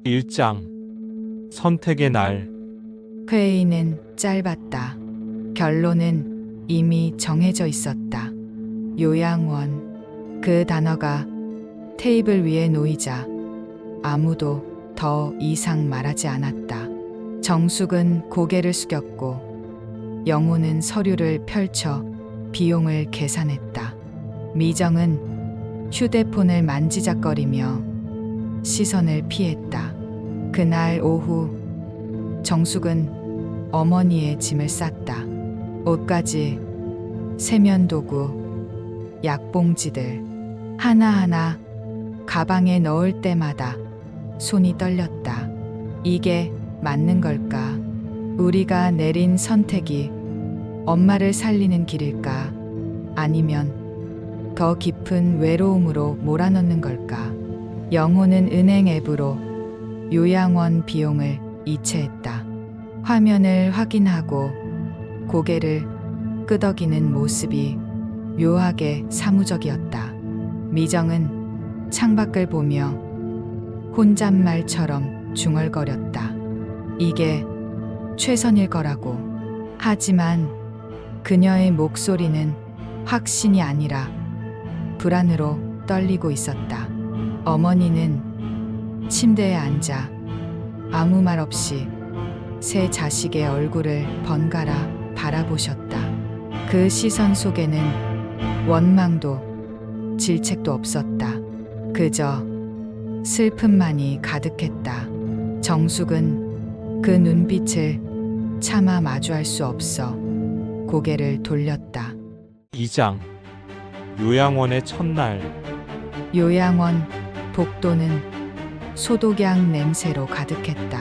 1장 선택의 날. 회의는 짧았다. 결론은 이미 정해져 있었다. 요양원. 그 단어가 테이블 위에 놓이자 아무도 더 이상 말하지 않았다. 정숙은 고개를 숙였고 영호는 서류를 펼쳐 비용을 계산했다. 미정은 휴대폰을 만지작거리며 시선을 피했다. 그날 오후 정숙은 어머니의 짐을 쌌다. 옷가지, 세면도구, 약봉지들 하나하나 가방에 넣을 때마다 손이 떨렸다. 이게 맞는 걸까? 우리가 내린 선택이 엄마를 살리는 길일까? 아니면 더 깊은 외로움으로 몰아넣는 걸까? 영호는 은행 앱으로 요양원 비용을 이체했다. 화면을 확인하고 고개를 끄덕이는 모습이 묘하게 사무적이었다. 미정은 창밖을 보며 혼잣말처럼 중얼거렸다. 이게 최선일 거라고. 하지만 그녀의 목소리는 확신이 아니라 불안으로 떨리고 있었다. 어머니는 침대에 앉아 아무 말 없이 세 자식의 얼굴을 번갈아 바라보셨다. 그 시선 속에는 원망도 질책도 없었다. 그저 슬픔만이 가득했다. 정숙은 그 눈빛을 차마 마주할 수 없어 고개를 돌렸다. 2장 요양원의 첫날. 요양원 복도는 소독약 냄새로 가득했다.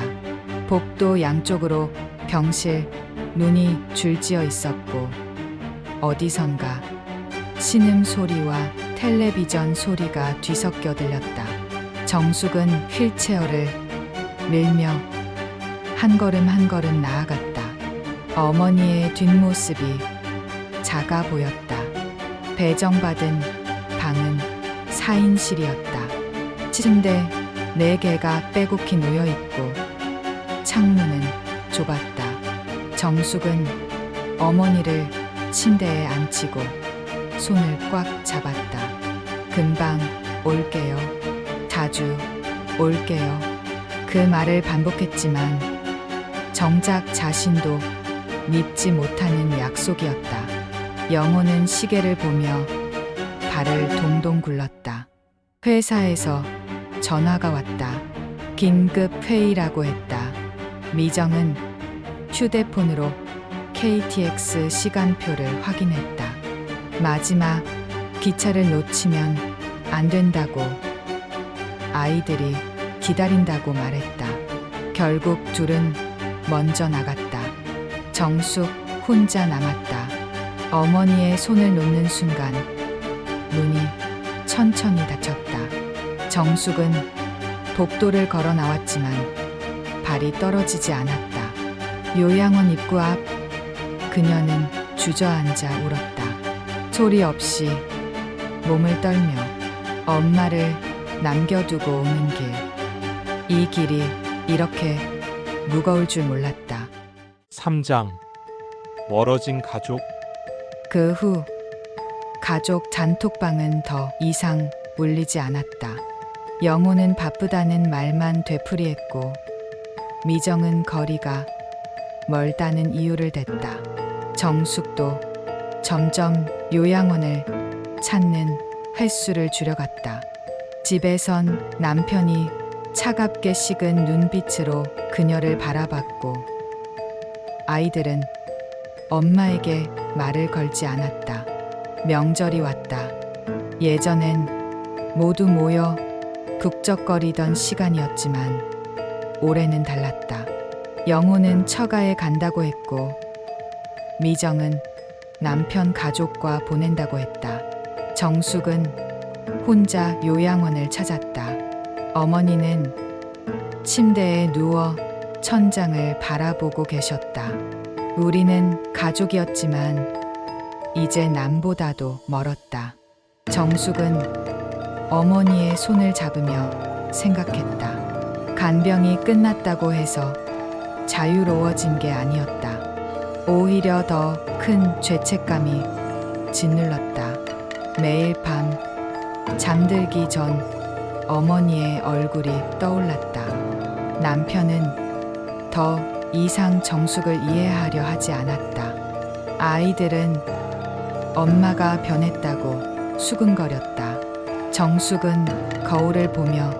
복도 양쪽으로 병실, 문이 줄지어 있었고 어디선가 신음 소리와 텔레비전 소리가 뒤섞여 들렸다. 정숙은 휠체어를 밀며 한 걸음 한 걸음 나아갔다. 어머니의 뒷모습이 작아 보였다. 배정받은 방은 4인실이었다. 침대 4개가 빼곡히 놓여 있고 창문은 좁았다. 정숙은 어머니를 침대에 앉히고 손을 꽉 잡았다. 금방 올게요. 자주 올게요. 그 말을 반복했지만 정작 자신도 믿지 못하는 약속이었다. 영호는 시계를 보며 발을 동동 굴렀다. 회사에서 전화가 왔다. 긴급 회의라고 했다. 미정은 휴대폰으로 KTX 시간표를 확인했다. 마지막 기차를 놓치면 안 된다고, 아이들이 기다린다고 말했다. 결국 둘은 먼저 나갔다. 정숙 혼자 남았다. 어머니의 손을 놓는 순간 문이 천천히 닫혔다. 정숙은 복도를 걸어 나왔지만 발이 떨어지지 않았다. 요양원 입구 앞 그녀는 주저앉아 울었다. 소리 없이 몸을 떨며 엄마를 남겨두고 오는 길. 이 길이 이렇게 무거울 줄 몰랐다. 3장 멀어진 가족. 그 후 가족 단톡방은 더 이상 울리지 않았다. 영호는 바쁘다는 말만 되풀이했고 미정은 거리가 멀다는 이유를 댔다. 정숙도 점점 요양원을 찾는 횟수를 줄여갔다. 집에선 남편이 차갑게 식은 눈빛으로 그녀를 바라봤고 아이들은 엄마에게 말을 걸지 않았다. 명절이 왔다. 예전엔 모두 모여 북적거리던 시간이었지만 올해는 달랐다. 영호는 처가에 간다고 했고 미정은 남편 가족과 보낸다고 했다. 정숙은 혼자 요양원을 찾았다. 어머니는 침대에 누워 천장을 바라보고 계셨다. 우리는 가족이었지만 이제 남보다도 멀었다. 정숙은 어머니의 손을 잡으며 생각했다. 간병이 끝났다고 해서 자유로워진 게 아니었다. 오히려 더 큰 죄책감이 짓눌렀다. 매일 밤 잠들기 전 어머니의 얼굴이 떠올랐다. 남편은 더 이상 정숙을 이해하려 하지 않았다. 아이들은 엄마가 변했다고 수근거렸다. 정숙은 거울을 보며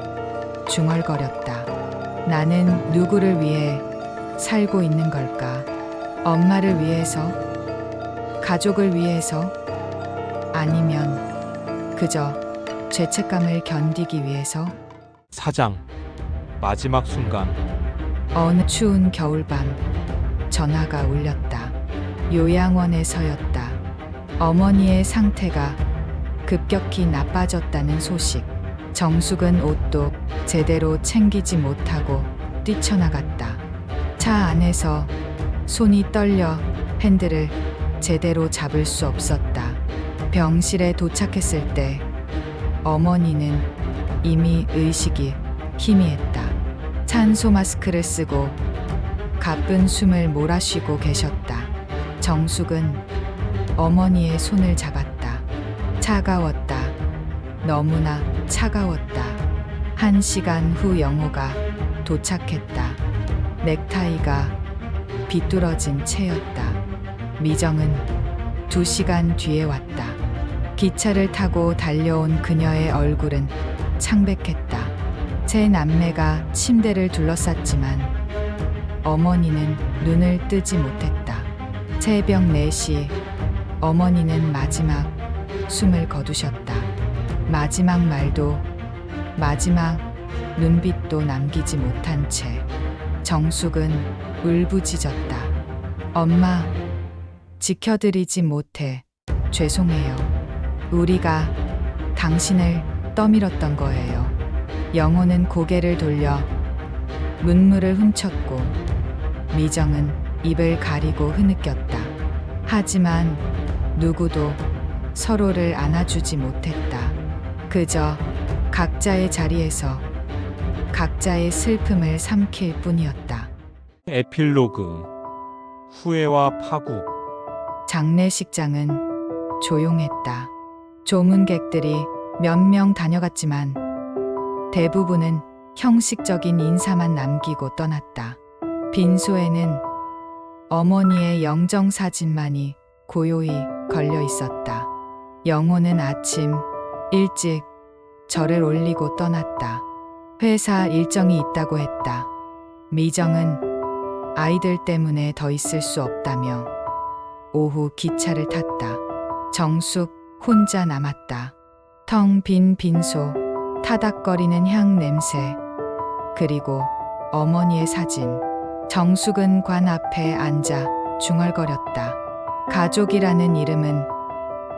중얼거렸다. 나는 누구를 위해 살고 있는 걸까? 엄마를 위해서? 가족을 위해서? 아니면 그저 죄책감을 견디기 위해서? 사장. 마지막 순간. 어느 추운 겨울밤 전화가 울렸다. 요양원에서였다. 어머니의 상태가 급격히 나빠졌다는 소식. 정숙은 옷도 제대로 챙기지 못하고 뛰쳐나갔다. 차 안에서 손이 떨려 핸들을 제대로 잡을 수 없었다. 병실에 도착했을 때 어머니는 이미 의식이 희미했다. 산소 마스크를 쓰고 가쁜 숨을 몰아쉬고 계셨다. 정숙은 어머니의 손을 잡았다. 차가웠다. 너무나 차가웠다. 1시간 후 영호가 도착했다. 넥타이가 비뚤어진 채였다. 미정은 2시간 뒤에 왔다. 기차를 타고 달려온 그녀의 얼굴은 창백했다. 제 남매가 침대를 둘러쌌지만 어머니는 눈을 뜨지 못했다. 새벽 4시 어머니는 마지막 숨을 거두셨다. 마지막 말도 마지막 눈빛도 남기지 못한 채 정숙은 울부짖었다. 엄마, 지켜드리지 못해 죄송해요. 우리가 당신을 떠밀었던 거예요. 영호는 고개를 돌려 눈물을 훔쳤고 미정은 입을 가리고 흐느꼈다. 하지만 누구도 서로를 안아주지 못했다. 그저 각자의 자리에서 각자의 슬픔을 삼킬 뿐이었다. 에필로그. 후회와 파국. 장례식장은 조용했다. 조문객들이 몇 명 다녀갔지만 대부분은 형식적인 인사만 남기고 떠났다. 빈소에는 어머니의 영정사진만이 고요히 걸려 있었다. 영호는 아침 일찍 절을 올리고 떠났다. 회사 일정이 있다고 했다. 미정은 아이들 때문에 더 있을 수 없다며 오후 기차를 탔다. 정숙 혼자 남았다. 텅 빈 빈소, 타닥거리는 향 냄새, 그리고 어머니의 사진. 정숙은 관 앞에 앉아 중얼거렸다. 가족이라는 이름은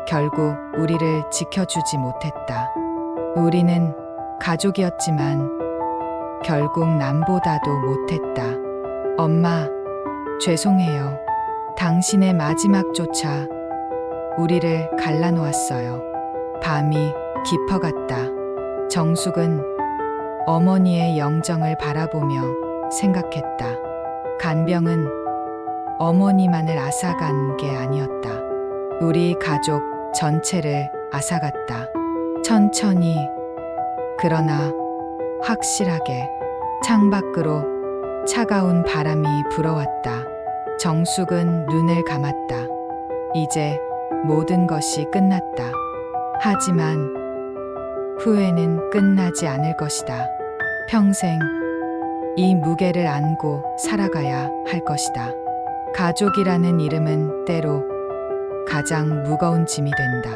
결국 우리를 지켜주지 못했다. 우리는 가족이었지만 결국 남보다도 못했다. 엄마, 죄송해요. 당신의 마지막조차 우리를 갈라놓았어요. 밤이 깊어갔다. 정숙은 어머니의 영정을 바라보며 생각했다. 간병은 어머니만을 앗아간 게 아니었다. 우리 가족 전체를 앗아갔다. 천천히, 그러나 확실하게. 창밖으로 차가운 바람이 불어왔다. 정숙은 눈을 감았다. 이제 모든 것이 끝났다. 하지만 후회는 끝나지 않을 것이다. 평생 이 무게를 안고 살아가야 할 것이다. 가족이라는 이름은 때로 가장 무거운 짐이 된다.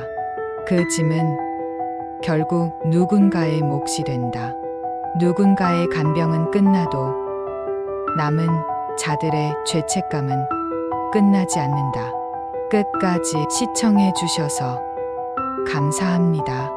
그 짐은 결국 누군가의 몫이 된다. 누군가의 간병은 끝나도 남은 자들의 죄책감은 끝나지 않는다. 끝까지 시청해 주셔서 감사합니다.